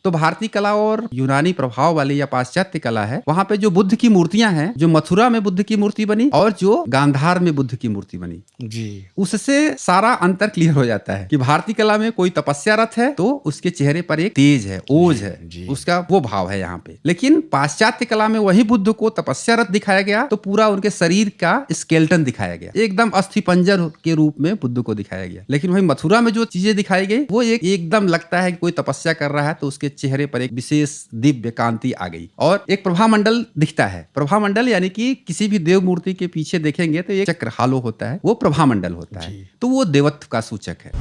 तो भारतीय कला और यूनानी प्रभाव वाली या पाश्चात्य कला है, वहां पे जो बुद्ध की मूर्तियां हैं, जो मथुरा में बुद्ध की मूर्ति बनी और जो गांधार में बुद्ध की मूर्ति बनी जी, उससे सारा अंतर क्लियर हो जाता है कि भारतीय कला में कोई तपस्यारत है तो उसके चेहरे पर एक तेज है, ओज है, जी। उसका वो भाव है यहाँ पे। लेकिन पाश्चात्य कला में वही बुद्ध को तपस्यारत दिखाया गया तो पूरा उनके शरीर का स्केलेटन दिखाया गया, एकदम अस्थिपंजर के रूप में बुद्ध को दिखाया गया। लेकिन वही मथुरा में जो चीजें दिखाई गई वो एकदम लगता है कि कोई तपस्या कर रहा है तो उसके चेहरे पर एक विशेष दिव्य कांति आ गई और एक प्रभा मंडल दिखता है। प्रभा मंडल यानी कि किसी भी देव मूर्ति के पीछे देखेंगे तो एक चक्र हालो होता है, वो प्रभा मंडल होता है, तो वो देवत्व का सूचक है।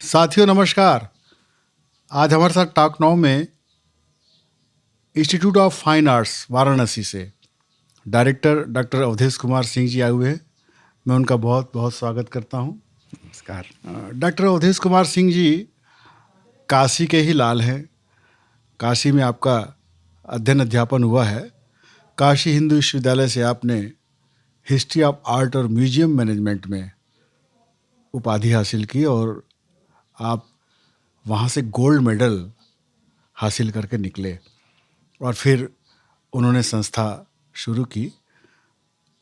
साथियों नमस्कार। आज हमारे साथ टॉक नाउ में institute of fine arts Varanasi से डायरेक्टर डॉक्टर अवधेश कुमार सिंह जी आए हुए हैं। मैं उनका बहुत बहुत स्वागत करता हूं। नमस्कार। डॉक्टर अवधेश कुमार सिंह जी काशी के ही लाल हैं। काशी में आपका अध्ययन अध्यापन हुआ है। काशी हिंदू विश्वविद्यालय से आपने हिस्ट्री ऑफ आर्ट और म्यूजियम मैनेजमेंट में उपाधि हासिल की और आप वहाँ से गोल्ड मेडल हासिल करके निकले और फिर उन्होंने संस्था शुरू की।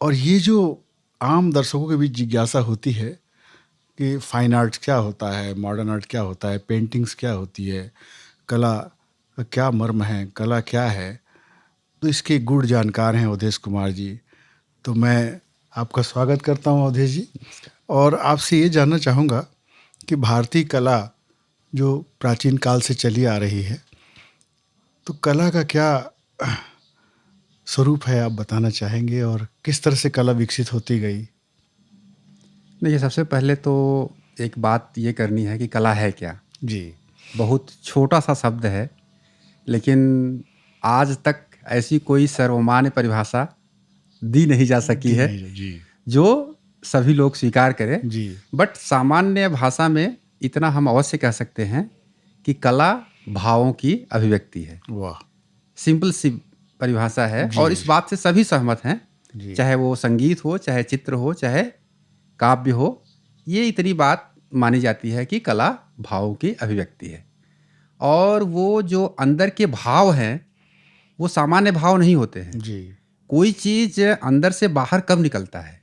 और ये जो आम दर्शकों के बीच जिज्ञासा होती है कि फाइन आर्ट्स क्या होता है, मॉडर्न आर्ट क्या होता है, पेंटिंग्स क्या होती है, कला का क्या मर्म है, कला क्या है, तो इसके गुण जानकार हैं अवधेश कुमार जी। तो मैं आपका स्वागत करता हूं अवधेश जी और आपसे ये जानना चाहूँगा कि भारतीय कला जो प्राचीन काल से चली आ रही है, तो कला का क्या स्वरूप है, आप बताना चाहेंगे और किस तरह से कला विकसित होती गई? देखिए, सबसे पहले तो एक बात ये करनी है कि कला है क्या। जी, बहुत छोटा सा शब्द है, लेकिन आज तक ऐसी कोई सर्वमान्य परिभाषा दी नहीं जा सकी है जी, जो सभी लोग स्वीकार करें। जी, बट सामान्य भाषा में इतना हम अवश्य कह सकते हैं कि कला भावों की अभिव्यक्ति है। वाह, सिंपल सी परिभाषा है जी, और इस बात से सभी सहमत हैं, जी, चाहे वो संगीत हो, चाहे चित्र हो, चाहे काव्य हो। ये इतनी बात मानी जाती है कि कला भावों की अभिव्यक्ति है और वो जो अंदर के भाव हैं वो सामान्य भाव नहीं होते हैं। जी, कोई चीज़ अंदर से बाहर कब निकलता है?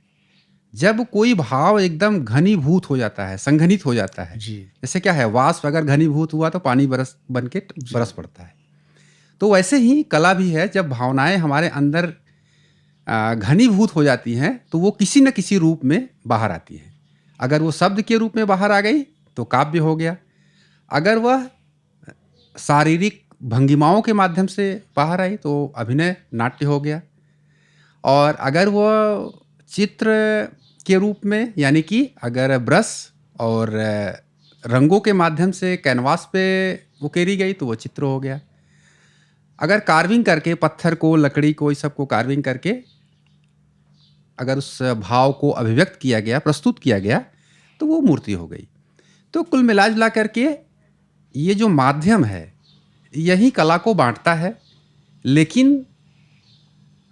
जब कोई भाव एकदम घनीभूत हो जाता है, संघनित हो जाता है। जी, जैसे क्या है, वाष्प अगर घनीभूत हुआ तो पानी बरस बन के बरस पड़ता है। तो वैसे ही कला भी है, जब भावनाएं हमारे अंदर घनीभूत हो जाती हैं तो वो किसी न किसी रूप में बाहर आती हैं। अगर वो शब्द के रूप में बाहर आ गई तो काव्य हो गया, अगर वह शारीरिक भंगिमाओं के माध्यम से बाहर आई तो अभिनय नाट्य हो गया, और अगर वह चित्र के रूप में, यानी कि अगर ब्रश और रंगों के माध्यम से कैनवास पे उकेरी गई तो वो चित्र हो गया। अगर कार्विंग करके, पत्थर को, लकड़ी को, इस सब को कार्विंग करके अगर उस भाव को अभिव्यक्त किया गया, प्रस्तुत किया गया, तो वो मूर्ति हो गई। तो कुल मिला जुला करके ये जो माध्यम है यही कला को बांटता है। लेकिन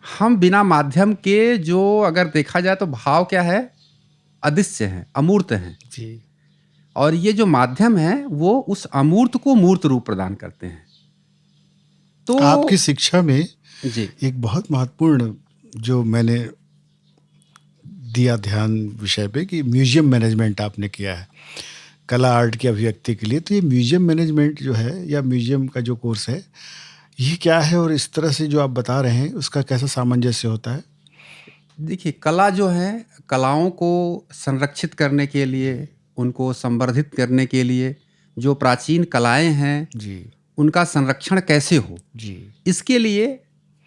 हम बिना माध्यम के, जो अगर देखा जाए तो भाव क्या है, अदृश्य हैं, अमूर्त हैं। जी। और ये जो माध्यम है वो उस अमूर्त को मूर्त रूप प्रदान करते हैं। तो आपकी शिक्षा में जी एक बहुत महत्वपूर्ण जो मैंने दिया ध्यान विषय पे कि म्यूजियम मैनेजमेंट आपने किया है कला आर्ट की अभिव्यक्ति के लिए। तो ये म्यूजियम मैनेजमेंट जो है या म्यूजियम का जो कोर्स है, ये क्या है और इस तरह से जो आप बता रहे हैं उसका कैसा सामंजस्य होता है? देखिए, कला जो है, कलाओं को संरक्षित करने के लिए, उनको संवर्धित करने के लिए, जो प्राचीन कलाएं हैं जी, उनका संरक्षण कैसे हो, जी, इसके लिए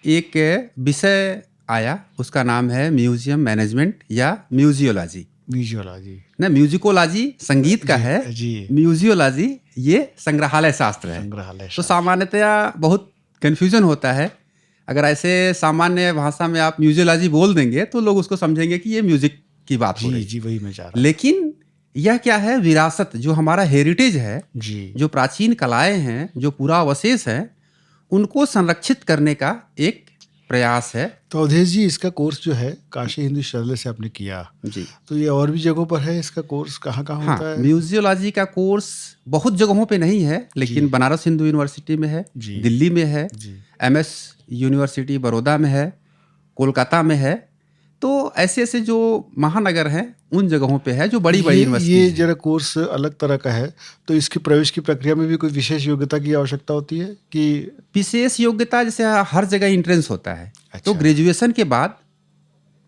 एक विषय आया, उसका नाम है म्यूजियम मैनेजमेंट या म्यूजियोलॉजी। म्यूजियोलॉजी। ना, म्यूजिकोलॉजी संगीत का जी, है, जी। म्यूजियोलॉजी ये संग्रहालय शास्त्र है। संग्रहालय तो शास्त्र। सामान्यतया बहुत कन्फ्यूजन होता है। अगर ऐसे सामान्य भाषा में आप म्यूजियोलॉजी बोल देंगे तो लोग उसको समझेंगे कि ये म्यूजिक की बात हो जी, रही जी, है। वही मैं चाह रहा लेकिन यह क्या है, विरासत, जो हमारा हेरिटेज है, जी, जो प्राचीन कलाएं हैं, जो पूरा अवशेष है, उनको संरक्षित करने का एक प्रयास है। तो अवधेश जी, इसका कोर्स जो है काशी हिंदू विश्वविद्यालय से आपने किया, जी तो ये और भी जगहों पर है? इसका कोर्स कहाँ कहाँ हाँ, होता है? म्यूजियोलॉजी का कोर्स बहुत जगहों पे नहीं है, लेकिन बनारस हिंदू यूनिवर्सिटी में है, जी। दिल्ली में है, जी। MS यूनिवर्सिटी बड़ौदा में है, कोलकाता में है। तो ऐसे ऐसे जो महानगर हैं उन जगहों पे है जो बड़ी बड़ी यूनिवर्सिटी ये है। जरा कोर्स अलग तरह का है, तो इसकी प्रवेश की प्रक्रिया में भी कोई विशेष योग्यता की आवश्यकता होती है कि? विशेष योग्यता जैसे हर जगह इंट्रेंस होता है। अच्छा। तो ग्रेजुएशन के बाद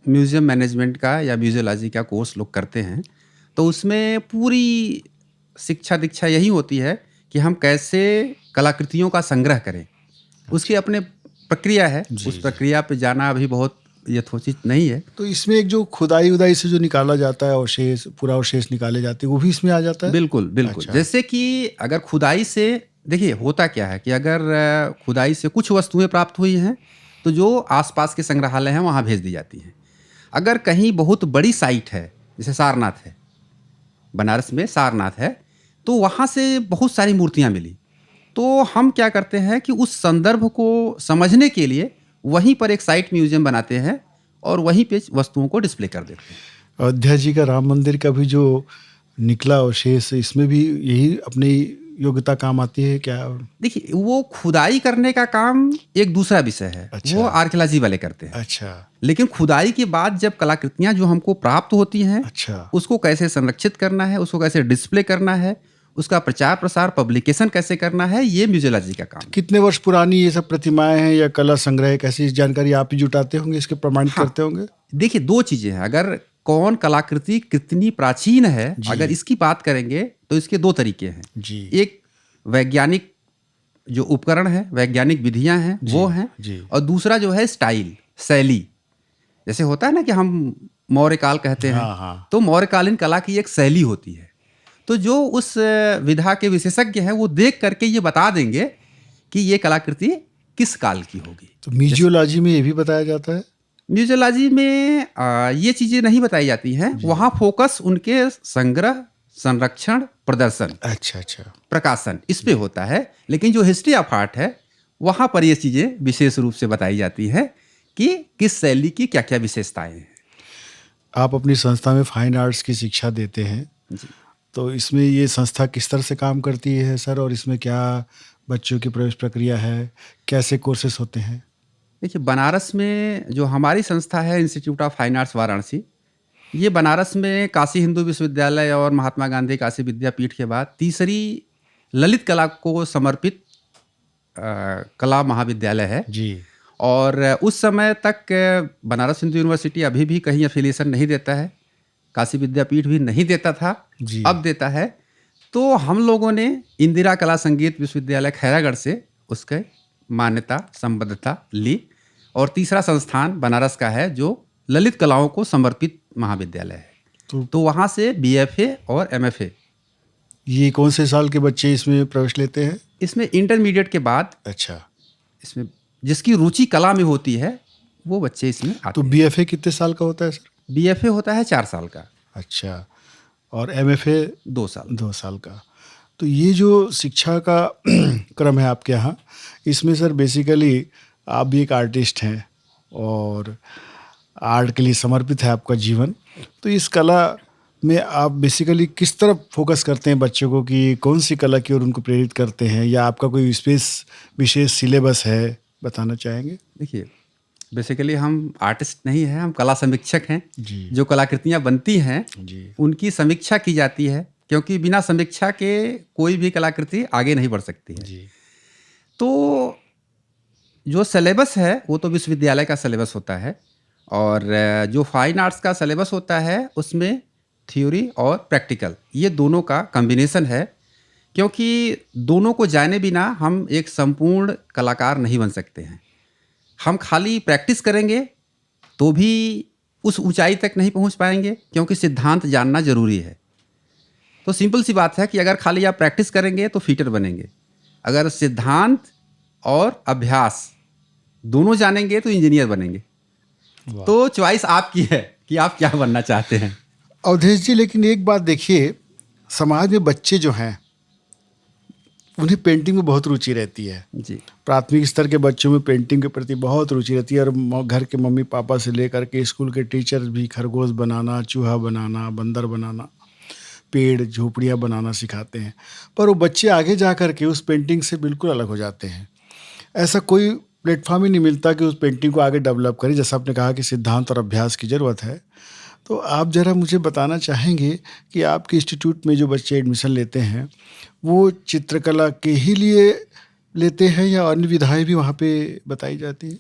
म्यूजियम मैनेजमेंट का या म्यूजियोलॉजी का कोर्स लोग करते हैं, तो उसमें पूरी शिक्षा दीक्षा यही होती है कि हम कैसे कलाकृतियों का संग्रह करें। उसकी अपने प्रक्रिया है, उस प्रक्रिया पे जाना अभी बहुत यथोचित नहीं है। तो इसमें एक जो खुदाई उदाई से जो निकाला जाता है अवशेष, पूरा अवशेष निकाले जाते हैं, वो भी इसमें आ जाता है? बिल्कुल बिल्कुल। अच्छा। जैसे कि अगर खुदाई से, देखिए होता क्या है कि अगर खुदाई से कुछ वस्तुएं प्राप्त हुई हैं तो जो आसपास के संग्रहालय हैं वहाँ भेज दी जाती हैं। अगर कहीं बहुत बड़ी साइट है, जैसे सारनाथ है, बनारस में सारनाथ है, तो वहाँ से बहुत सारी मूर्तियाँ मिली, तो हम क्या करते हैं कि उस संदर्भ को समझने के लिए वहीं पर एक साइट म्यूजियम बनाते हैं और वहीं पे वस्तुओं को डिस्प्ले कर देते हैं। अयोध्या जी का राम मंदिर का भी जो निकला अवशेष, इसमें भी यही अपनी योग्यता काम आती है क्या? देखिए, वो खुदाई करने का काम एक दूसरा विषय है। अच्छा। वो आर्कियोलॉजी वाले करते हैं। अच्छा। लेकिन खुदाई के बाद जब कलाकृतियां जो हमको प्राप्त होती हैं, अच्छा। उसको कैसे संरक्षित करना है, उसको कैसे डिस्प्ले करना है, उसका प्रचार प्रसार पब्लिकेशन कैसे करना है, ये म्यूजियोलॉजी का काम है। कितने वर्ष पुरानी ये सब प्रतिमाएं हैं या कला संग्रह, कैसी जानकारी आप ही जुटाते होंगे, इसके प्रमाणित करते होंगे? देखिए, दो चीजें हैं। अगर कौन कलाकृति कितनी प्राचीन है, अगर इसकी बात करेंगे तो इसके दो तरीके हैं जी। एक वैज्ञानिक जो उपकरण है, वैज्ञानिक विधियां हैं, वो हैं, और दूसरा जो है स्टाइल, शैली। जैसे होता है ना कि हम मौर्यकाल कहते हैं, हाँ। तो मौर्यकालीन कला की एक शैली होती है। तो जो उस विधा के विशेषज्ञ हैं वो देख करके ये बता देंगे कि ये कलाकृति किस काल की होगी। तो म्यूजियोलॉजी में ये भी बताया जाता है? म्यूजियोलॉजी में ये चीज़ें नहीं बताई जाती हैं। वहाँ फोकस उनके संग्रह, संरक्षण, प्रदर्शन, अच्छा, प्रकाशन, इस पे होता है। लेकिन जो हिस्ट्री ऑफ आर्ट है, वहाँ पर ये चीज़ें विशेष रूप से बताई जाती हैं कि किस शैली की क्या क्या विशेषताएं हैं। आप अपनी संस्था में फाइन आर्ट्स की शिक्षा देते हैं जी। तो इसमें ये संस्था किस तरह से काम करती है सर, और इसमें क्या बच्चों की प्रवेश प्रक्रिया है, कैसे कोर्सेस होते हैं? देखिए, बनारस में जो हमारी संस्था है, institute of fine arts Varanasi, ये बनारस में काशी हिंदू विश्वविद्यालय और महात्मा गांधी काशी विद्यापीठ के बाद तीसरी ललित कला को समर्पित कला महाविद्यालय है जी। और उस समय तक बनारस हिंदू यूनिवर्सिटी अभी भी कहीं एफिलिएशन नहीं देता है, काशी विद्यापीठ भी नहीं देता था, अब देता है। तो हम लोगों ने इंदिरा कला संगीत विश्वविद्यालय खैरागढ़ से उसके मान्यता संबद्धता ली, और तीसरा संस्थान बनारस का है जो ललित कलाओं को समर्पित महाविद्यालय है। तो वहाँ से BFA और MFA। ये कौन से साल के बच्चे इसमें प्रवेश लेते हैं? इसमें इंटरमीडिएट के बाद, अच्छा, इसमें जिसकी रुचि कला में होती है वो बच्चे इसमें आते तो हैं। BFA कितने साल का होता है सर? BFA होता है 4 साल का। अच्छा, और MFA 2 साल। 2 साल का। तो ये जो शिक्षा का क्रम है आपके यहाँ, इसमें सर बेसिकली आप भी एक आर्टिस्ट हैं और आर्ट के लिए समर्पित है आपका जीवन। तो इस कला में आप बेसिकली किस तरफ फोकस करते हैं बच्चों को, कि कौन सी कला की ओर उनको प्रेरित करते हैं, या आपका कोई विशेष सिलेबस है, बताना चाहेंगे? देखिए, बेसिकली हम आर्टिस्ट नहीं हैं, हम कला समीक्षक हैं जी। जो कलाकृतियाँ बनती हैं जी। उनकी समीक्षा की जाती है, क्योंकि बिना समीक्षा के कोई भी कलाकृति आगे नहीं बढ़ सकती है। जी। तो जो सिलेबस है वो तो विश्वविद्यालय का सिलेबस होता है, और जो फाइन आर्ट्स का सिलेबस होता है उसमें थ्योरी और प्रैक्टिकल, ये दोनों का कॉम्बिनेशन है। क्योंकि दोनों को जाने बिना हम एक संपूर्ण कलाकार नहीं बन सकते हैं। हम खाली प्रैक्टिस करेंगे तो भी उस ऊंचाई तक नहीं पहुंच पाएंगे, क्योंकि सिद्धांत जानना जरूरी है। तो सिंपल सी बात है कि अगर खाली आप प्रैक्टिस करेंगे तो फिटर बनेंगे, अगर सिद्धांत और अभ्यास दोनों जानेंगे तो इंजीनियर बनेंगे। तो चॉइस आपकी है कि आप क्या बनना चाहते हैं। अवधेश जी, लेकिन एक बात देखिए, समाज में बच्चे जो हैं उन्हें पेंटिंग में बहुत रुचि रहती है। जी प्राथमिक स्तर के बच्चों में पेंटिंग के प्रति बहुत रुचि रहती है और घर के मम्मी पापा से लेकर के स्कूल के टीचर भी खरगोश बनाना, चूहा बनाना, बंदर बनाना, पेड़ झोपड़ियाँ बनाना सिखाते हैं, पर वो बच्चे आगे जा कर के उस पेंटिंग से बिल्कुल अलग हो जाते हैं। ऐसा कोई प्लेटफॉर्म ही नहीं मिलता कि उस पेंटिंग को आगे डेवलप करें। जैसा आपने कहा कि सिद्धांत और अभ्यास की ज़रूरत है, तो आप ज़रा मुझे बताना चाहेंगे कि आपके इंस्टीट्यूट में जो बच्चे एडमिशन लेते हैं वो चित्रकला के ही लिए लेते हैं या अन्य विधाएं भी वहाँ पे बताई जाती हैं?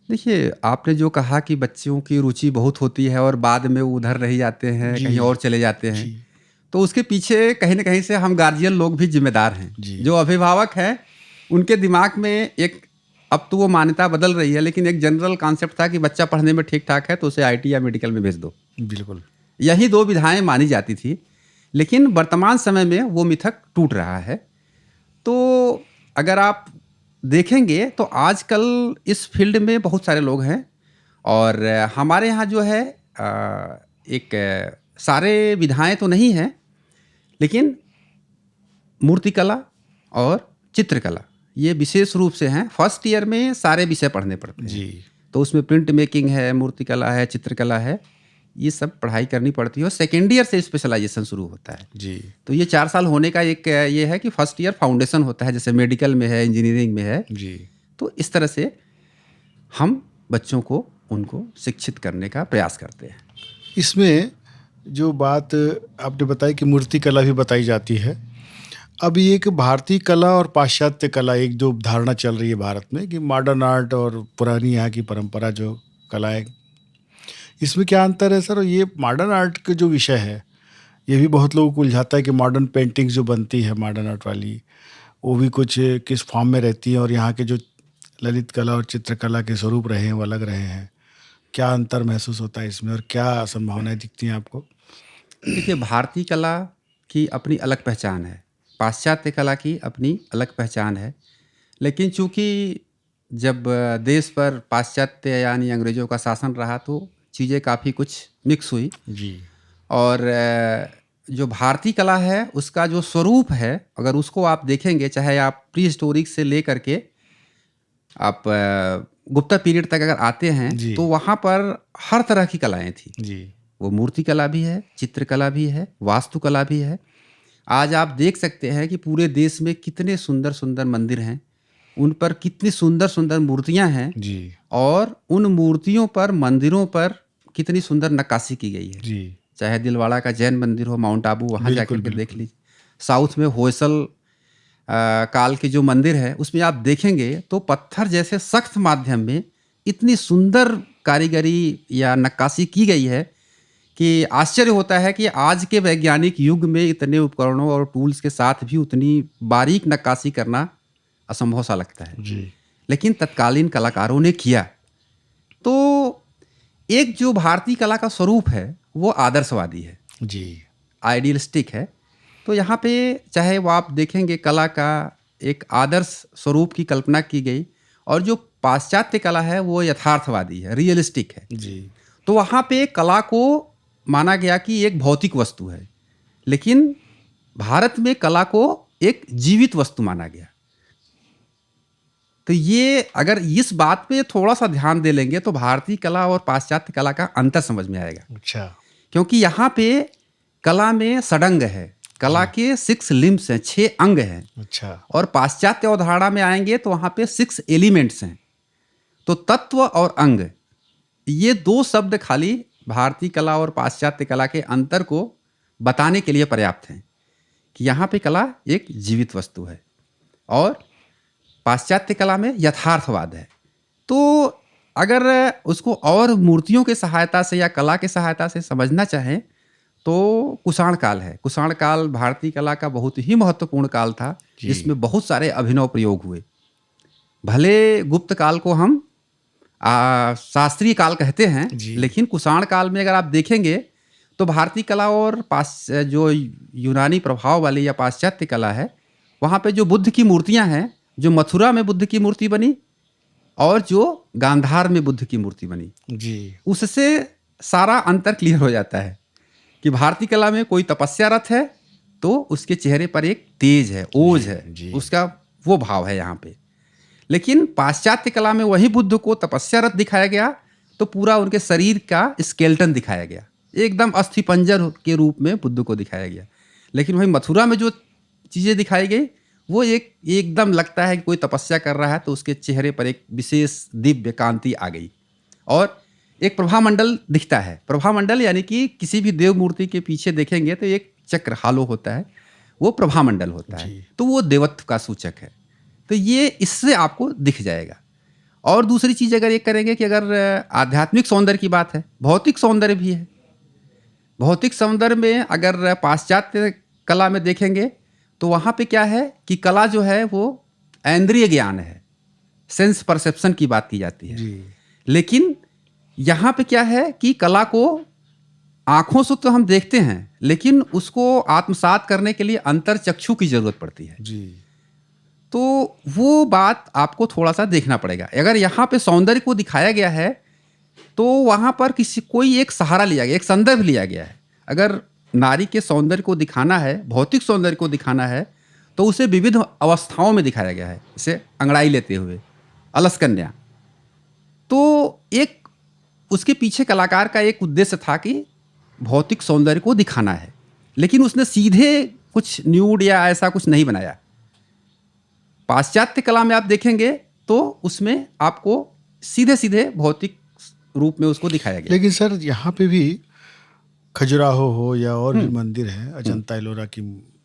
देखिए, आपने जो कहा कि बच्चों की रुचि बहुत होती है और बाद में वो उधर रह जाते हैं, कहीं और चले जाते हैं, जी तो उसके पीछे कहीं न कहीं से हम गार्जियन लोग भी ज़िम्मेदार हैं। जी जो अभिभावक हैं, उनके दिमाग में एक, अब तो वो मान्यता बदल रही है, लेकिन एक जनरल कॉन्सेप्ट था कि बच्चा पढ़ने में ठीक-ठाक है तो उसे आईटी या मेडिकल में भेज दो। बिल्कुल। यही 2 विधाएँ मानी जाती थी, लेकिन वर्तमान समय में वो मिथक टूट रहा है। तो अगर आप देखेंगे तो आजकल इस फील्ड में बहुत सारे लोग हैं और हमारे यहाँ जो है सारे विधाएँ तो नहीं हैं, लेकिन मूर्तिकला और चित्रकला ये विशेष रूप से हैं। फर्स्ट ईयर में सारे विषय पढ़ने पड़ते हैं। जी तो उसमें प्रिंट मेकिंग है, मूर्तिकला है, चित्रकला है, ये सब पढ़ाई करनी पड़ती है और सेकेंड ईयर से स्पेशलाइजेशन शुरू होता है। जी तो ये 4 साल होने का एक ये है कि फर्स्ट ईयर फाउंडेशन होता है, जैसे मेडिकल में है, इंजीनियरिंग में है। जी तो इस तरह से हम बच्चों को उनको शिक्षित करने का प्रयास करते हैं। इसमें जो बात आपने बताई कि मूर्ति कला भी बताई जाती है, अब ये एक भारतीय कला और पाश्चात्य कला एक जो धारणा चल रही है भारत में कि मॉडर्न आर्ट और पुरानी यहाँ की परंपरा जो कला है, इसमें क्या अंतर है सर? और ये मॉडर्न आर्ट का जो विषय है ये भी बहुत लोगों को उलझाता है कि मॉडर्न पेंटिंग्स जो बनती है मॉडर्न आर्ट वाली, वो भी कुछ किस फॉर्म में रहती है और यहाँ के जो ललित कला और चित्रकला के स्वरूप रहे हैं वो अलग रहे हैं। क्या अंतर महसूस होता है इसमें और क्या संभावनाएं दिखती हैं आपको? देखिए, भारतीय कला की अपनी अलग पहचान है, पाश्चात्य कला की अपनी अलग पहचान है। लेकिन चूँकि जब देश पर पाश्चात्य यानी अंग्रेज़ों का शासन रहा तो चीज़ें काफ़ी कुछ मिक्स हुई जी और जो भारतीय कला है उसका जो स्वरूप है, अगर उसको आप देखेंगे, चाहे आप प्री हिस्टोरिक से ले करके आप गुप्ता पीरियड तक अगर आते हैं, जी तो वहाँ पर हर तरह की कलाएँ थी। जी वो मूर्ति कला भी है, चित्रकला भी है, वास्तुकला भी है। आज आप देख सकते हैं कि पूरे देश में कितने सुंदर-सुंदर मंदिर हैं, उन पर कितनी सुंदर-सुंदर मूर्तियाँ हैं जी और उन मूर्तियों पर, मंदिरों पर कितनी सुंदर नक्काशी की गई है। जी चाहे दिलवाड़ा का जैन मंदिर हो, माउंट आबू, वहाँ बिल्कुल, जाकर के देख बिल्कुल। लीजिए। साउथ में होयसल काल के जो मंदिर है, उसमें आप देखेंगे तो पत्थर जैसे सख्त माध्यम में इतनी सुंदर कारीगरी या नक्काशी की गई है कि आश्चर्य होता है कि आज के वैज्ञानिक युग में इतने उपकरणों और टूल्स के साथ भी उतनी बारीक नक्काशी करना असंभव सा लगता है। जी लेकिन तत्कालीन कलाकारों ने किया। तो एक जो भारतीय कला का स्वरूप है वो आदर्शवादी है, जी आइडियलिस्टिक है। तो यहाँ पे चाहे वो आप देखेंगे कला का एक आदर्श स्वरूप की कल्पना की गई और जो पाश्चात्य कला है वो यथार्थवादी है, रियलिस्टिक है। जी तो वहाँ पे कला को माना गया कि एक भौतिक वस्तु है, लेकिन भारत में कला को एक जीवित वस्तु माना गया। तो ये अगर इस बात पे थोड़ा सा ध्यान दे लेंगे तो भारतीय कला और पाश्चात्य कला का अंतर समझ में आएगा। अच्छा क्योंकि यहाँ पे कला में षडंग है, कला के 6 लिम्स हैं, 6 अंग हैं। अच्छा और पाश्चात्य अवधारणा में आएंगे तो वहाँ पे 6 एलिमेंट्स हैं। तो तत्व और अंग, ये 2 शब्द खाली भारतीय कला और पाश्चात्य कला के अंतर को बताने के लिए पर्याप्त हैं कि यहाँ पे कला एक जीवित वस्तु है और पाश्चात्य कला में यथार्थवाद है। तो अगर उसको और मूर्तियों के सहायता से या कला के सहायता से समझना चाहें तो कुषाण काल है। कुषाण काल भारतीय कला का बहुत ही महत्वपूर्ण काल था, जी। जिसमें बहुत सारे अभिनव प्रयोग हुए। भले गुप्त काल को हम शास्त्रीय काल कहते हैं, जी। लेकिन कुषाण काल में अगर आप देखेंगे तो भारतीय कला और जो यूनानी प्रभाव वाली या पाश्चात्य कला है, वहाँ पे जो बुद्ध की मूर्तियाँ हैं, जो मथुरा में बुद्ध की मूर्ति बनी और जो गांधार में बुद्ध की मूर्ति बनी, जी उससे सारा अंतर क्लियर हो जाता है कि भारतीय कला में कोई तपस्यारत है तो उसके चेहरे पर एक तेज है, ओज है, जी। उसका वो भाव है यहाँ पे। लेकिन पाश्चात्य कला में वही बुद्ध को तपस्यारत दिखाया गया तो पूरा उनके शरीर का स्केलेटन दिखाया गया, एकदम अस्थिपंजर के रूप में बुद्ध को दिखाया गया। लेकिन वही मथुरा में जो चीज़ें दिखाई गई वो एकदम लगता है कि कोई तपस्या कर रहा है, तो उसके चेहरे पर एक विशेष दिव्य कांति आ गई और एक प्रभामंडल दिखता है। प्रभामंडल यानी कि किसी भी देव मूर्ति के पीछे देखेंगे तो एक चक्र हालो होता है, वो प्रभामंडल होता है, तो वो देवत्व का सूचक है। तो ये इससे आपको दिख जाएगा। और दूसरी चीज़ अगर ये करेंगे कि अगर आध्यात्मिक सौंदर्य की बात है, भौतिक सौंदर्य भी है। भौतिक सौंदर्य में अगर पाश्चात्य कला में देखेंगे तो वहाँ पे क्या है कि कला जो है वो इंद्रिय ज्ञान है, सेंस परसेप्शन की बात की जाती है जी। लेकिन यहाँ पे क्या है कि कला को आँखों से तो हम देखते हैं, लेकिन उसको आत्मसात करने के लिए अंतर चक्षु की जरूरत पड़ती है जी। तो वो बात आपको थोड़ा सा देखना पड़ेगा। अगर यहाँ पे सौंदर्य को दिखाया गया है तो वहाँ पर कोई एक सहारा लिया गया, एक संदर्भ लिया गया है। अगर नारी के सौंदर्य को दिखाना है, भौतिक सौंदर्य को दिखाना है, तो उसे विविध अवस्थाओं में दिखाया गया है, जैसे अंगड़ाई लेते हुए, अलस कन्या। तो एक उसके पीछे कलाकार का एक उद्देश्य था कि भौतिक सौंदर्य को दिखाना है, लेकिन उसने सीधे कुछ न्यूड या ऐसा कुछ नहीं बनाया। पाश्चात्य कला में आप देखेंगे तो उसमें आपको सीधे सीधे भौतिक रूप में उसको दिखाया गया। लेकिन सर यहाँ पे भी खजुराहो हो या और भी मंदिर हैं, अजंता एलोरा की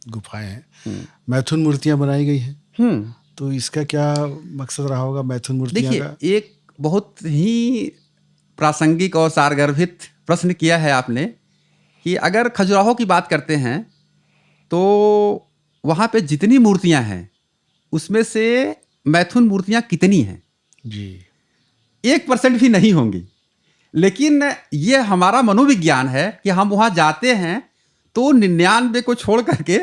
गुफाएं हैं, मैथुन मूर्तियां बनाई गई हैं। तो इसका क्या मकसद रहा होगा मैथुन मूर्तियां का? देखिए, एक बहुत ही प्रासंगिक और सारगर्भित प्रश्न किया है आपने कि अगर खजुराहो की बात करते हैं तो वहाँ पे जितनी मूर्तियां हैं उसमें से मैथुन मूर्तियां कितनी हैं? जी। 1% भी नहीं होंगी। लेकिन ये हमारा मनोविज्ञान है कि हम वहाँ जाते हैं तो 99 को छोड़ करके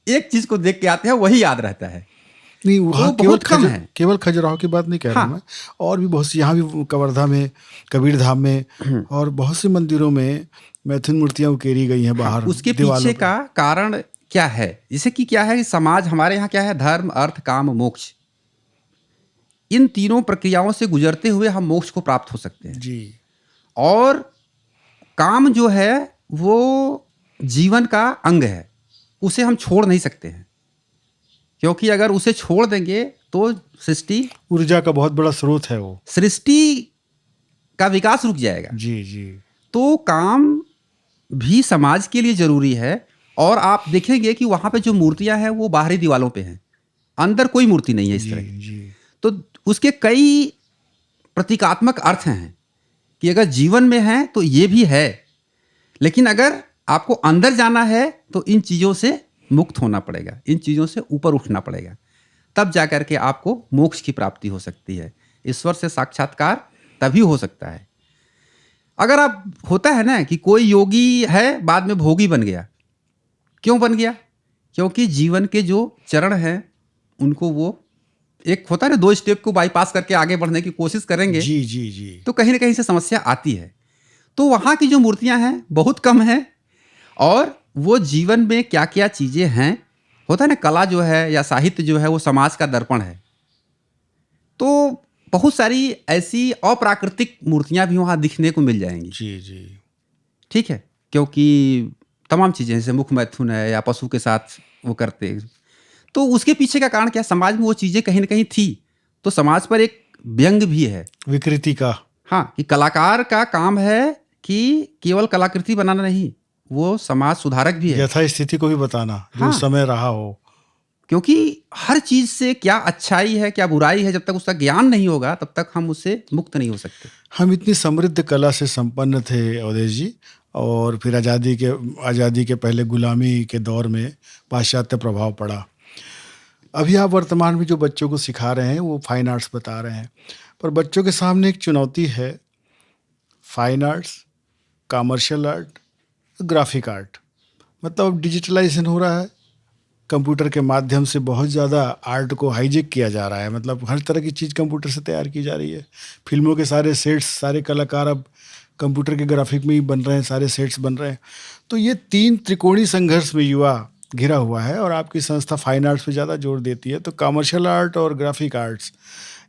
एक चीज को देख के आते हैं, वही याद रहता है। नहीं, वहाँ बहुत कम है। केवल खजुराहो की बात नहीं कह रहा मैं, और भी बहुत सी, यहाँ भी कवर्धा में, कबीर धाम में और बहुत से मंदिरों में मैथुन मूर्तियां उकेरी गई हैं बाहर। उसके पीछे का कारण क्या है? जैसे कि क्या है, समाज हमारे यहाँ क्या है, धर्म, अर्थ, काम, मोक्ष, इन तीनों प्रक्रियाओं से गुजरते हुए हम मोक्ष को प्राप्त हो सकते हैं जी। और काम जो है वो जीवन का अंग है, उसे हम छोड़ नहीं सकते हैं, क्योंकि अगर उसे छोड़ देंगे तो सृष्टि, ऊर्जा का बहुत बड़ा स्रोत है वो, सृष्टि का विकास रुक जाएगा। जी जी। तो काम भी समाज के लिए जरूरी है। और आप देखेंगे कि वहां पे जो मूर्तियां हैं वो बाहरी दीवालों पे हैं, अंदर कोई मूर्ति नहीं है इस तरह की। जी। तो उसके कई प्रतीकात्मक अर्थ हैं कि अगर जीवन में है तो ये भी है, लेकिन अगर आपको अंदर जाना है तो इन चीज़ों से मुक्त होना पड़ेगा, इन चीज़ों से ऊपर उठना पड़ेगा, तब जा कर के आपको मोक्ष की प्राप्ति हो सकती है। ईश्वर से साक्षात्कार तभी हो सकता है। अगर आप, होता है ना कि कोई योगी है बाद में भोगी बन गया, क्यों बन गया? क्योंकि जीवन के जो चरण हैं उनको वो, एक होता है ना, 2 स्टेप को बाईपास करके आगे बढ़ने की कोशिश करेंगे, जी जी जी, तो कहीं ना कहीं से समस्या आती है। तो वहाँ की जो मूर्तियाँ हैं बहुत कम हैं और वो जीवन में क्या क्या चीज़ें हैं, होता है ना, कला जो है या साहित्य जो है वो समाज का दर्पण है। तो बहुत सारी ऐसी अप्राकृतिक मूर्तियाँ भी वहाँ दिखने को मिल जाएंगी। जी जी। ठीक है, क्योंकि तमाम चीज़ें, जैसे मुख मैथुन है या पशु के साथ वो करते हैं, तो उसके पीछे का कारण क्या? समाज में वो चीज़ें कहीं ना कहीं थी, तो समाज पर एक व्यंग भी है, विकृति का। हाँ, कि कलाकार का काम है कि केवल कलाकृति बनाना नहीं, वो समाज सुधारक भी है, यथा स्थिति को भी बताना जो उस समय रहा हो। क्योंकि हर चीज से क्या अच्छाई है क्या बुराई है, जब तक उसका ज्ञान नहीं होगा तब तक हम उससे मुक्त नहीं हो सकते। हम इतनी समृद्ध कला से संपन्न थे अवधेश जी, और फिर आज़ादी के पहले गुलामी के दौर में पाश्चात्य प्रभाव पड़ा। अभी आप वर्तमान में जो बच्चों को सिखा रहे हैं वो फाइन आर्ट्स बता रहे हैं, पर बच्चों के सामने एक चुनौती है, fine arts, commercial art, graphic art. मतलब अब डिजिटलाइजेशन हो रहा है, कंप्यूटर के माध्यम से बहुत ज़्यादा आर्ट को हाईजेक किया जा रहा है। मतलब हर तरह की चीज़ कंप्यूटर से तैयार की जा रही है। फिल्मों के सारे सेट्स, सारे कलाकार अब कंप्यूटर के ग्राफिक में ही बन रहे हैं, सारे सेट्स बन रहे हैं। तो ये 3 त्रिकोणीय संघर्ष में युवा घिरा हुआ है और आपकी संस्था फाइन आर्ट्स पे ज़्यादा जोर देती है, तो कमर्शियल आर्ट और ग्राफिक आर्ट्स,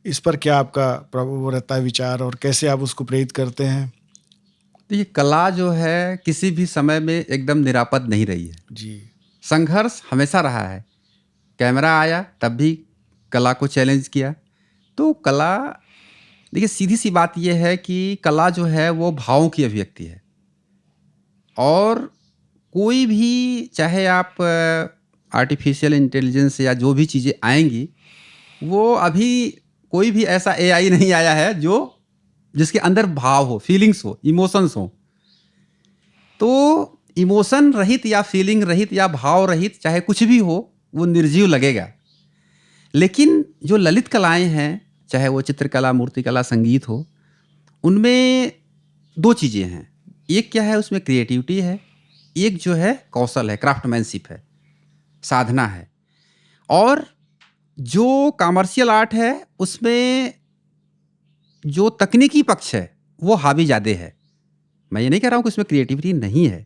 इस पर क्या आपका वो रहता है विचार और कैसे आप उसको प्रेरित करते हैं? तो ये कला जो है किसी भी समय में एकदम निरापद नहीं रही है। जी। संघर्ष हमेशा रहा है। कैमरा आया तब भी कला को चैलेंज किया। तो कला, देखिए सीधी सी बात यह है कि कला जो है वो भावों की अभिव्यक्ति है। और कोई भी, चाहे आप आर्टिफिशियल इंटेलिजेंस या जो भी चीज़ें आएंगी, वो अभी कोई भी ऐसा एआई नहीं आया है जो जिसके अंदर भाव हो, फीलिंग्स हो, इमोशंस हो। तो इमोशन रहित या फीलिंग रहित या भाव रहित चाहे कुछ भी हो, वो निर्जीव लगेगा। लेकिन जो ललित कलाएं हैं, चाहे वो चित्रकला, मूर्तिकला, संगीत हो, उनमें दो चीज़ें हैं। एक क्या है, उसमें क्रिएटिविटी है, एक जो है कौशल है, क्राफ्टमैनशिप है, साधना है। और जो कमर्शियल आर्ट है उसमें जो तकनीकी पक्ष है वो हावी ज़्यादा है। मैं ये नहीं कह रहा हूँ कि उसमें क्रिएटिविटी नहीं है,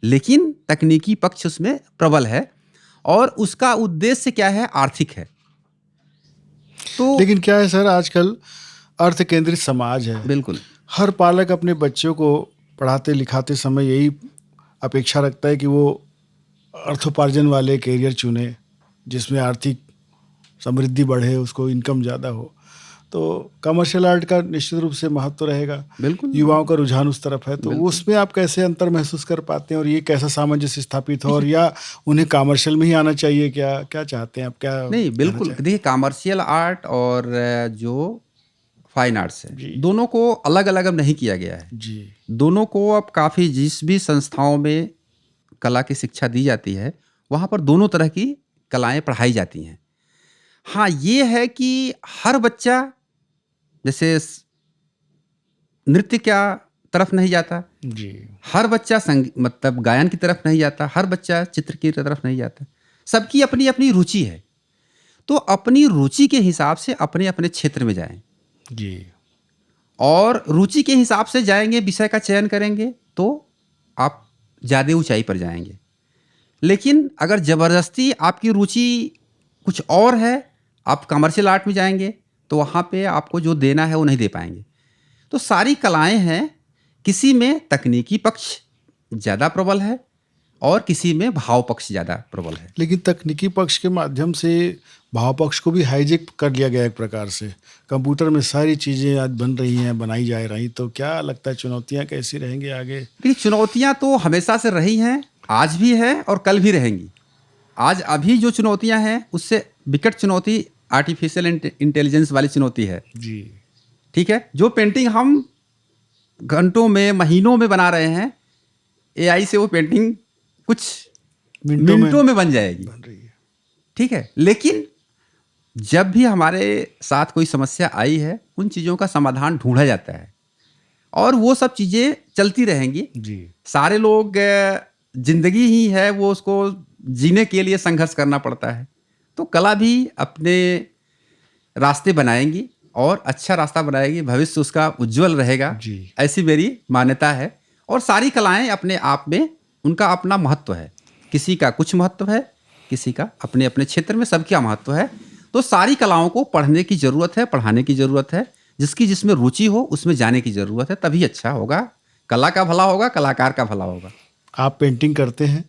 लेकिन तकनीकी पक्ष उसमें प्रबल है और उसका उद्देश्य क्या है, आर्थिक है। तो लेकिन क्या है सर, आजकल अर्थ केंद्रित समाज है। बिल्कुल, हर पालक अपने बच्चों को पढ़ाते लिखाते समय यही अपेक्षा रखता है कि वो अर्थोपार्जन वाले करियर चुने जिसमें आर्थिक समृद्धि बढ़े, उसको इनकम ज़्यादा हो। तो कमर्शियल आर्ट का निश्चित रूप से महत्व रहेगा। बिल्कुल, युवाओं का रुझान उस तरफ है, तो बिल्कुल। उसमें आप कैसे अंतर महसूस कर पाते हैं और ये कैसा सामंजस्य स्थापित हो, और या उन्हें कमर्शियल में ही आना चाहिए? क्या क्या चाहते हैं आप, क्या नहीं, कहना बिल्कुल। चाहें? देखिए, कमर्शियल आर्ट और जो फाइन आर्ट्स है, जी। दोनों को अलग अलग अब नहीं किया गया है। जी। दोनों को अब काफ़ी, जिस भी संस्थाओं में कला की शिक्षा दी जाती है, वहाँ पर दोनों तरह की कलाएं पढ़ाई जाती हैं। हाँ, ये है कि हर बच्चा जैसे नृत्य क्या तरफ नहीं जाता, जी। हर बच्चा मतलब गायन की तरफ नहीं जाता, हर बच्चा चित्र की तरफ नहीं जाता। सबकी अपनी अपनी रुचि है। तो अपनी रुचि के हिसाब से अपने अपने क्षेत्र में जाएं, जी। और रुचि के हिसाब से जाएंगे, विषय का चयन करेंगे तो आप ज़्यादा ऊंचाई पर जाएंगे। लेकिन अगर ज़बरदस्ती आपकी रुचि कुछ और है, आप कमर्शियल आर्ट में जाएंगे, तो वहाँ पे आपको जो देना है वो नहीं दे पाएंगे। तो सारी कलाएं हैं, किसी में तकनीकी पक्ष ज़्यादा प्रबल है और किसी में भाव पक्ष ज़्यादा प्रबल है। लेकिन तकनीकी पक्ष के माध्यम से भाव पक्ष को भी हाईजेक कर लिया गया एक प्रकार से। कंप्यूटर में सारी चीज़ें आज बन रही हैं, बनाई जा रही, तो क्या लगता है चुनौतियाँ कैसी रहेंगी आगे? देखिए, चुनौतियाँ तो हमेशा से रही हैं, आज भी है और कल भी रहेंगी। आज अभी जो चुनौतियाँ हैं उससे विकट चुनौती आर्टिफिशियल इंटेलिजेंस वाली चुनौती है। जी। ठीक है, जो पेंटिंग हम घंटों में, महीनों में बना रहे हैं, एआई से वो पेंटिंग कुछ मिनटों में बन जाएगी। बन रही है। ठीक है, लेकिन जब भी हमारे साथ कोई समस्या आई है, उन चीज़ों का समाधान ढूंढा जाता है और वो सब चीज़ें चलती रहेंगी। जी। सारे लोग, जिंदगी ही है, वो उसको जीने के लिए संघर्ष करना पड़ता है। तो कला भी अपने रास्ते बनाएंगी और अच्छा रास्ता बनाएगी, भविष्य उसका उज्जवल रहेगा। जी। ऐसी मेरी मान्यता है। और सारी कलाएं अपने आप में उनका अपना महत्व है। किसी का कुछ महत्व है, किसी का अपने अपने क्षेत्र में, सबका महत्व है। तो सारी कलाओं को पढ़ने की ज़रूरत है, पढ़ाने की ज़रूरत है। जिसकी जिसमें रुचि हो उसमें जाने की ज़रूरत है, तभी अच्छा होगा। कला का भला होगा, कलाकार का भला होगा। आप पेंटिंग करते हैं?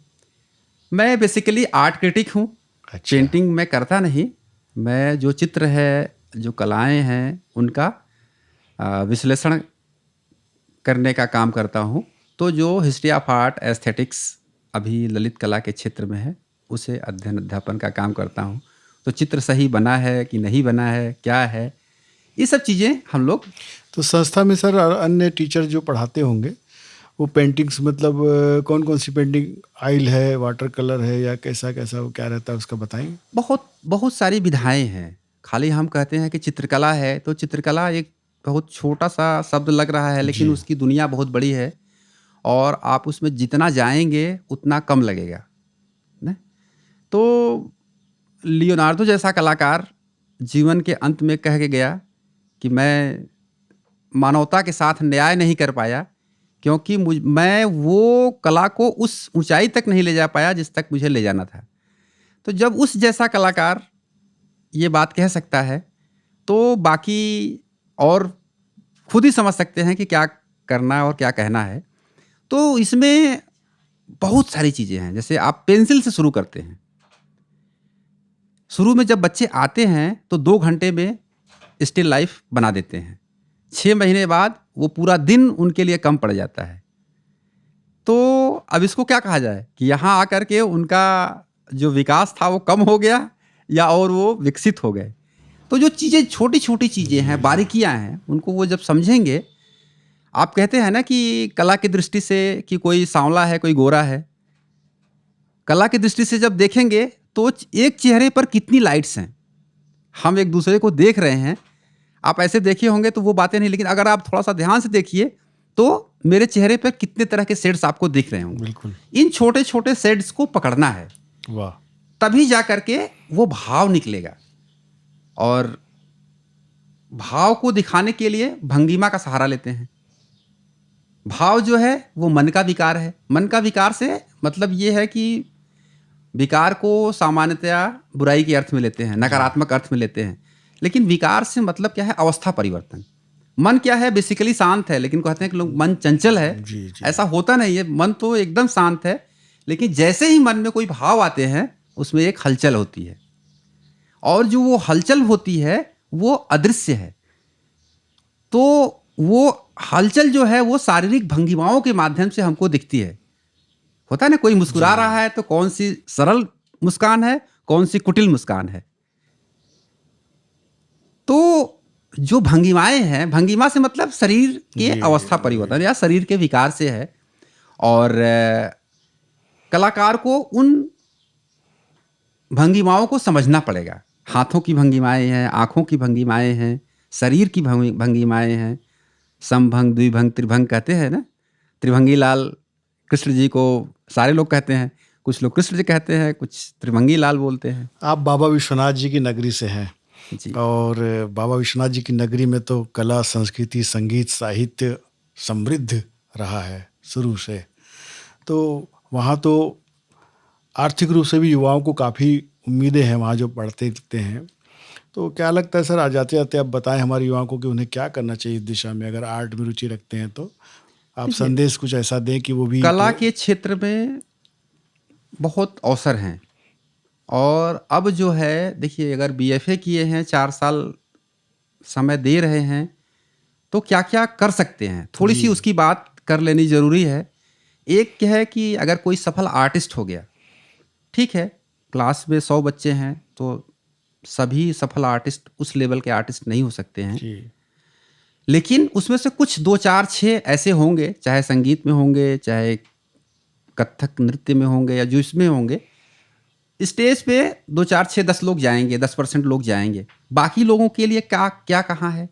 मैं बेसिकली आर्ट क्रिटिक हूँ। अच्छा। पेंटिंग मैं करता नहीं। मैं जो चित्र है, जो कलाएं हैं, उनका विश्लेषण करने का काम करता हूँ। तो जो हिस्ट्री ऑफ आर्ट, एस्थेटिक्स अभी ललित कला के क्षेत्र में है, उसे अध्ययन अध्यापन का काम करता हूँ। तो चित्र सही बना है कि नहीं बना है, क्या है, ये सब चीज़ें हम लोग। तो संस्था में सर अन्य टीचर जो पढ़ाते होंगे, वो पेंटिंग्स मतलब कौन कौन सी पेंटिंग, आइल है, वाटर कलर है, या कैसा कैसा वो क्या रहता है उसका बताएंगे? बहुत बहुत सारी विधाएं हैं। खाली हम कहते हैं कि चित्रकला है, तो चित्रकला एक बहुत छोटा सा शब्द लग रहा है, लेकिन जी। उसकी दुनिया बहुत बड़ी है और आप उसमें जितना जाएंगे उतना कम लगेगा ना। तो लियोनार्डो जैसा कलाकार जीवन के अंत में कह के गया कि मैं मानवता के साथ न्याय नहीं कर पाया, क्योंकि मैं वो कला को उस ऊंचाई तक नहीं ले जा पाया जिस तक मुझे ले जाना था। तो जब उस जैसा कलाकार ये बात कह सकता है तो बाकी और खुद ही समझ सकते हैं कि क्या करना है और क्या कहना है। तो इसमें बहुत सारी चीज़ें हैं। जैसे आप पेंसिल से शुरू करते हैं। शुरू में जब बच्चे आते हैं तो 2 घंटे में स्टिल लाइफ बना देते हैं। 6 महीने बाद वो पूरा दिन उनके लिए कम पड़ जाता है। तो अब इसको क्या कहा जाए कि यहाँ आकर के उनका जो विकास था वो कम हो गया या और वो विकसित हो गए। तो जो चीज़ें छोटी छोटी चीज़ें हैं, बारीकियाँ हैं, उनको वो जब समझेंगे। आप कहते हैं ना कि कला की दृष्टि से कि कोई सांवला है, कोई गोरा है। कला की दृष्टि से जब देखेंगे तो एक चेहरे पर कितनी लाइट्स हैं। हम एक दूसरे को देख रहे हैं। आप ऐसे देखे होंगे तो वो बातें नहीं, लेकिन अगर आप थोड़ा सा ध्यान से देखिए तो मेरे चेहरे पर कितने तरह के शेड्स आपको दिख रहे होंगे। बिल्कुल। इन छोटे छोटे शेड्स को पकड़ना है, वाह। तभी जा करके वो भाव निकलेगा। और भाव को दिखाने के लिए भंगिमा का सहारा लेते हैं। भाव जो है वो मन का विकार है। मन का विकार से मतलब ये है कि विकार को सामान्यतया बुराई के अर्थ में लेते हैं, नकारात्मक अर्थ में लेते हैं। लेकिन विकार से मतलब क्या है? अवस्था परिवर्तन। मन क्या है? बेसिकली शांत है, लेकिन कहते हैं कि लोग मन चंचल है। जी, जी। ऐसा होता नहीं है। मन तो एकदम शांत है, लेकिन जैसे ही मन में कोई भाव आते हैं उसमें एक हलचल होती है। और जो वो हलचल होती है वो अदृश्य है। तो वो हलचल जो है वो शारीरिक भंगिमाओं के माध्यम से हमको दिखती है। होता है ना, कोई मुस्कुरा रहा है तो कौन सी सरल मुस्कान है, कौन सी कुटिल मुस्कान है। तो जो भंगिमाएं हैं, भंगिमा से मतलब शरीर के अवस्था परिवर्तन या शरीर के विकार से है। और कलाकार को उन भंगिमाओं को समझना पड़ेगा। हाथों की भंगिमाएं हैं, आंखों की भंगिमाएं हैं, शरीर की भंगिमाएं हैं। समभंग, द्विभंग, त्रिभंग कहते हैं ना। त्रिभंगी लाल कृष्ण जी को सारे लोग कहते हैं। कुछ लोग कृष्ण जी कहते हैं, कुछ त्रिभंगी लाल बोलते हैं। आप बाबा विश्वनाथ जी की नगरी से हैं जी। और बाबा विश्वनाथ जी की नगरी में तो कला, संस्कृति, संगीत, साहित्य समृद्ध रहा है शुरू से। तो वहाँ तो आर्थिक रूप से भी युवाओं को काफ़ी उम्मीदें हैं वहाँ जो पढ़ते लिखते हैं। तो क्या लगता है सर, आ जाते जाते आप बताएं हमारे युवाओं को कि उन्हें क्या करना चाहिए इस दिशा में, अगर आर्ट में रुचि रखते हैं तो आप संदेश कुछ ऐसा दें कि वो भी कला के क्षेत्र में बहुत अवसर हैं। और अब जो है देखिए, अगर बीएफए किए हैं, 4 साल समय दे रहे हैं, तो क्या क्या कर सकते हैं, थोड़ी सी उसकी बात कर लेनी ज़रूरी है। एक क्या है कि अगर कोई सफल आर्टिस्ट हो गया, ठीक है, क्लास में 100 बच्चे हैं तो सभी सफल आर्टिस्ट उस लेवल के आर्टिस्ट नहीं हो सकते हैं। जी। लेकिन उसमें से कुछ 2, 4, 6 ऐसे होंगे, चाहे संगीत में होंगे, चाहे कथक नृत्य में होंगे, या जो इसमें होंगे, स्टेज पे 2, 4, 6, 10 लोग जाएंगे, 10% लोग जाएंगे। बाकी लोगों के लिए क्या क्या कहाँ है?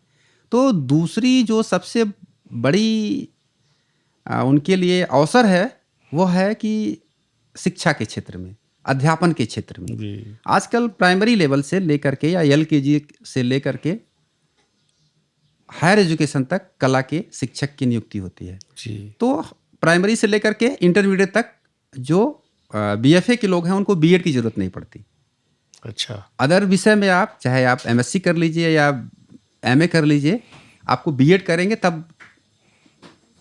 तो दूसरी जो सबसे बड़ी उनके लिए अवसर है वो है कि शिक्षा के क्षेत्र में, अध्यापन के क्षेत्र में। जी। आजकल प्राइमरी लेवल से लेकर के या एलकेजी से लेकर के हायर एजुकेशन तक कला के शिक्षक की नियुक्ति होती है। जी। तो प्राइमरी से लेकर के इंटरमीडिएट तक जो बीएफए के लोग हैं उनको बीएड की जरूरत नहीं पड़ती। अच्छा। अदर विषय में आप चाहे आप एमएससी कर लीजिए या एमए कर लीजिए, आपको बीएड करेंगे तब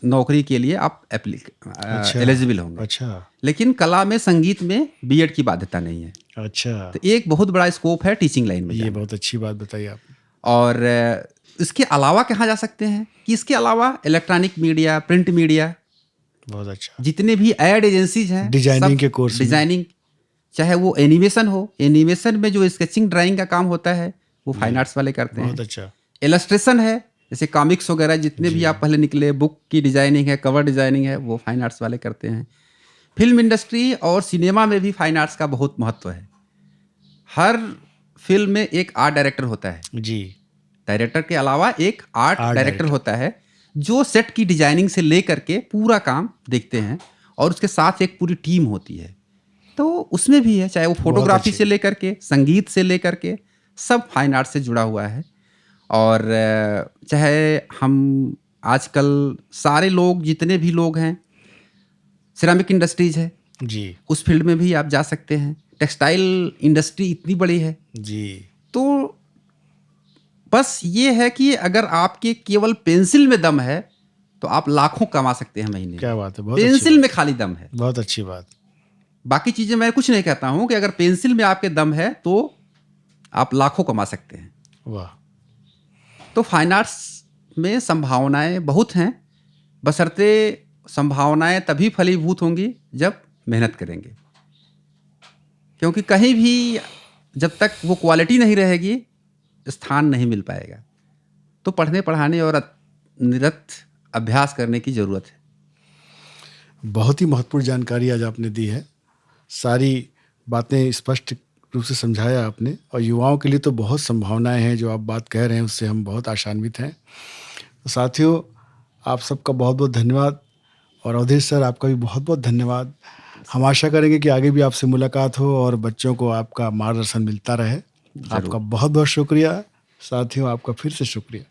नौकरी के लिए आप एलिजिबल होंगे। अच्छा। लेकिन कला में, संगीत में बीएड की बाध्यता नहीं है। अच्छा। तो एक बहुत बड़ा स्कोप है टीचिंग लाइन में ये जाना। बहुत अच्छी बात बताई आपने। और इसके अलावा कहाँ जा सकते हैं कि इसके अलावा इलेक्ट्रॉनिक मीडिया, प्रिंट मीडिया, बहुत अच्छा। जितने भी एड एजेंसीज हैं, डिजाइनिंग सब के कोर्स में। डिजाइनिंग, चाहे वो एनिमेशन हो, एनिमेशन में जो स्केचिंग ड्राइंग का काम होता है वो फाइन आर्ट्स वाले करते हैं। बहुत अच्छा। इलस्ट्रेशन है, जैसे कॉमिक्स वगैरह जितने भी आप पहले निकले, बुक की डिजाइनिंग है, कवर डिजाइनिंग है, वो फाइन आर्ट्स वाले करते हैं। फिल्म इंडस्ट्री और सिनेमा में भी फाइन आर्ट्स का बहुत महत्व है। हर फिल्म में एक आर्ट डायरेक्टर होता है। जी। डायरेक्टर के अलावा एक आर्ट डायरेक्टर होता है जो सेट की डिजाइनिंग से लेकर के पूरा काम देखते हैं, और उसके साथ एक पूरी टीम होती है। तो उसमें भी है, चाहे वो फोटोग्राफी से लेकर के, संगीत से लेकर के, सब फाइन आर्ट से जुड़ा हुआ है। और चाहे हम आजकल सारे लोग, जितने भी लोग हैं, सिरामिक इंडस्ट्रीज है, जी उस फील्ड में भी आप जा सकते हैं। टेक्सटाइल इंडस्ट्री इतनी बड़ी है। जी तो बस ये है कि अगर आपके केवल पेंसिल में दम है तो आप लाखों कमा सकते हैं महीने क्या में। बात है, बहुत अच्छी पेंसिल बात, में खाली दम है, बहुत अच्छी बात। बाकी चीजें मैं कुछ नहीं कहता हूं कि अगर पेंसिल में आपके दम है तो आप लाखों कमा सकते हैं। वाह, तो फाइन आर्ट्स में संभावनाएं बहुत हैं, बशर्ते संभावनाएं तभी फलीभूत होंगी जब मेहनत करेंगे। क्योंकि कहीं भी जब तक वो क्वालिटी नहीं रहेगी, स्थान नहीं मिल पाएगा। तो पढ़ने पढ़ाने और निरत अभ्यास करने की ज़रूरत है। बहुत ही महत्वपूर्ण जानकारी आज आपने दी है। सारी बातें स्पष्ट रूप से समझाया आपने, और युवाओं के लिए तो बहुत संभावनाएं हैं। जो आप बात कह रहे हैं उससे हम बहुत आशान्वित हैं। तो साथियों, आप सबका बहुत बहुत धन्यवाद, और अवधेश सर आपका भी बहुत बहुत धन्यवाद। हम आशा करेंगे कि आगे भी आपसे मुलाकात हो और बच्चों को आपका मार्गदर्शन मिलता रहे। आपका बहुत बहुत शुक्रिया। साथियों, आपका फिर से शुक्रिया।